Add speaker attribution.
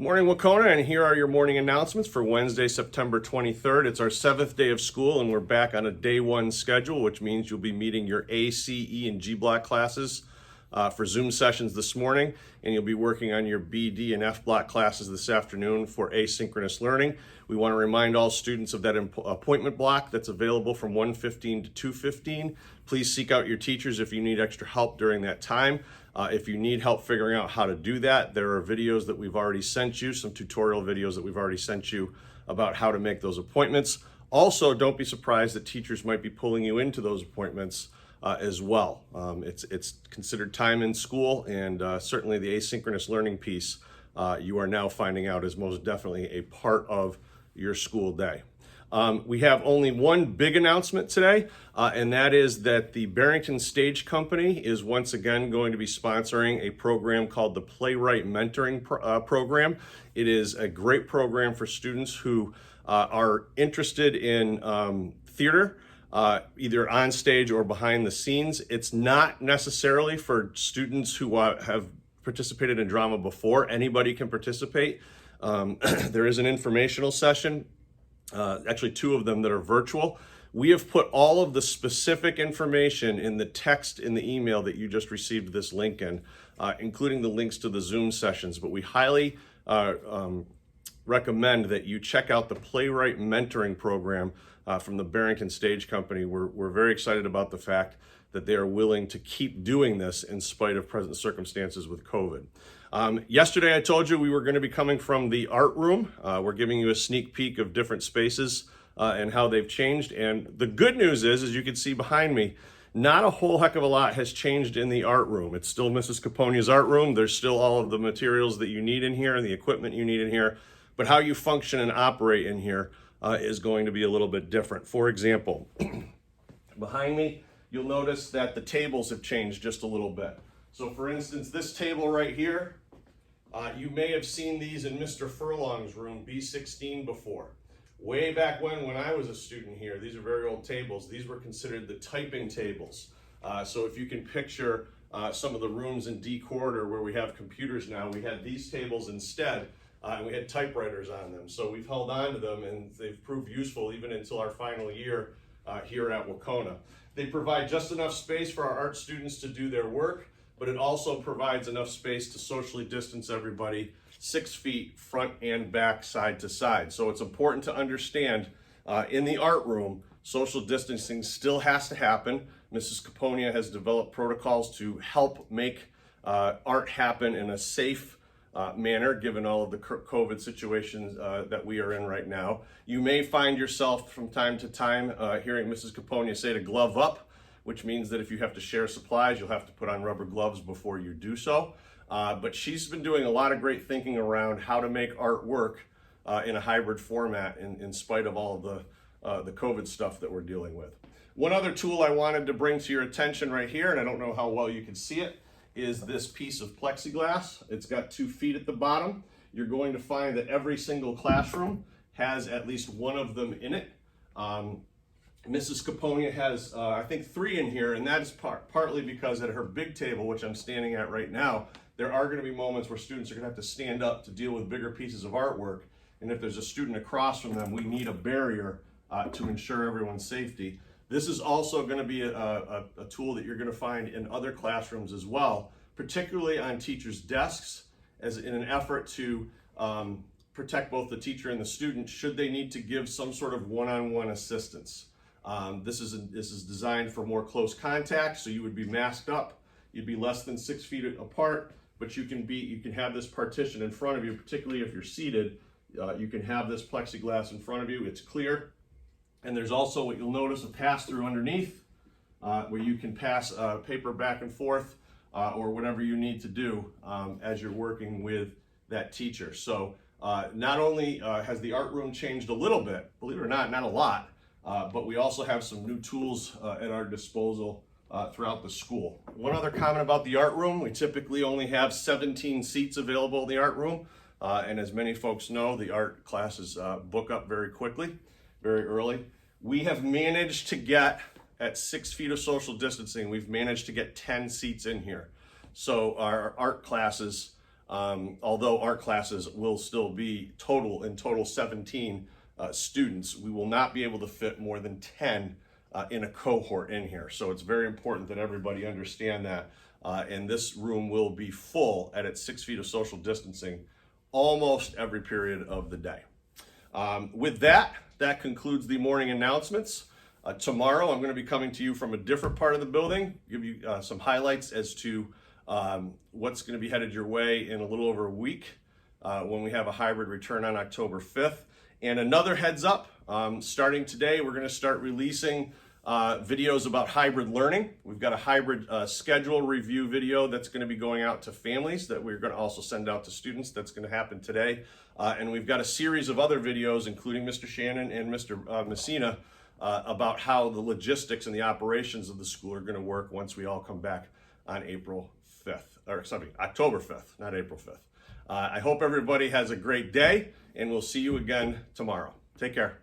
Speaker 1: Morning, Wahconah, and here are your morning announcements for Wednesday, September 23rd. It's our 7th day of school, and we're back on a day one schedule, which means you'll be meeting your A, C, E, and G block classes for Zoom sessions this morning, and you'll be working on your B, D, and F block classes this afternoon for asynchronous learning. We want to remind all students of that appointment block that's available from 1:15 to 2:15. Please seek out your teachers if you need extra help during that time. If you need help figuring out how to do that, there are videos that we've already sent you, some tutorial videos that we've already sent you about how to make those appointments. Also, don't be surprised that teachers might be pulling you into those appointments as well. It's considered time in school, and certainly the asynchronous learning piece you are now finding out is most definitely a part of your school day. We have only one big announcement today, and that is that the Barrington Stage Company is once again going to be sponsoring a program called the Playwright Mentoring Program. It is a great program for students who are interested in theater, either on stage or behind the scenes. It's not necessarily for students who have participated in drama before. Anybody can participate. There is an informational session. Actually two of them that are virtual. We have put all of the specific information in the text in the email that you just received this link in, including the links to the Zoom sessions, but we highly recommend that you check out the Playwright Mentoring Program from the Barrington Stage Company. We're very excited about the fact that they are willing to keep doing this in spite of present circumstances with COVID. Yesterday I told you we were going to be coming from the art room. We're giving you a sneak peek of different spaces and how they've changed. And the good news is, as you can see behind me, not a whole heck of a lot has changed in the art room. It's still Mrs. Caponia's art room. There's still all of the materials that you need in here and the equipment you need in here. But how you function and operate in here is going to be a little bit different. For example, behind me, you'll notice that the tables have changed just a little bit. So for instance, this table right here, you may have seen these in Mr. Furlong's room, B16, before. Way back when I was a student here, these are very old tables. These were considered the typing tables. So if you can picture some of the rooms in D corridor where we have computers now, we had these tables instead, and we had typewriters on them. So we've held on to them, and they've proved useful even until our final year here at Wahconah. They provide just enough space for our art students to do their work, but it also provides enough space to socially distance everybody 6 feet front and back, side to side. So it's important to understand in the art room, social distancing still has to happen. Mrs. Caponia has developed protocols to help make art happen in a safe manner, given all of the COVID situations that we are in right now. You may find yourself from time to time hearing Mrs. Caponia say to glove up, which means that if you have to share supplies, you'll have to put on rubber gloves before you do so. But she's been doing a lot of great thinking around how to make art work in a hybrid format in spite of all of the COVID stuff that we're dealing with. One other tool I wanted to bring to your attention right here, and I don't know how well you can see it, is this piece of plexiglass. It's got 2 feet at the bottom. You're going to find that every single classroom has at least one of them in it. Mrs. Caponia has, I think, 3 in here, and that is partly because at her big table, which I'm standing at right now, there are going to be moments where students are going to have to stand up to deal with bigger pieces of artwork. And if there's a student across from them, we need a barrier to ensure everyone's safety. This is also going to be a tool that you're going to find in other classrooms as well, particularly on teachers' desks, as in an effort to protect both the teacher and the student should they need to give some sort of one-on-one assistance. This is designed for more close contact, so you would be masked up, you'd be less than 6 feet apart, but you can have this partition in front of you, particularly if you're seated. You can have this plexiglass in front of you. It's clear. And there's also what you'll notice, a pass-through underneath where you can pass paper back and forth or whatever you need to do as you're working with that teacher. So not only has the art room changed a little bit, believe it or not a lot, but we also have some new tools at our disposal throughout the school. One other comment about the art room, we typically only have 17 seats available in the art room. And as many folks know, the art classes book up very quickly, very early. We have managed to get, at 6 feet of social distancing, we've managed to get 10 seats in here. So our art classes although our classes will still be in total 17 students, we will not be able to fit more than 10 in a cohort in here. So it's very important that everybody understand that. And this room will be full at its 6 feet of social distancing almost every period of the day. With that, that concludes the morning announcements. Tomorrow, I'm going to be coming to you from a different part of the building, give you some highlights as to what's going to be headed your way in a little over a week when we have a hybrid return on October 5th. And another heads up, starting today, we're going to start releasing videos about hybrid learning. We've got a hybrid schedule review video that's going to be going out to families that we're going to also send out to students. That's going to happen today. And we've got a series of other videos, including Mr. Shannon and Mr. Messina, about how the logistics and the operations of the school are going to work once we all come back on October 5th, not April 5th. I hope everybody has a great day, and we'll see you again tomorrow. Take care.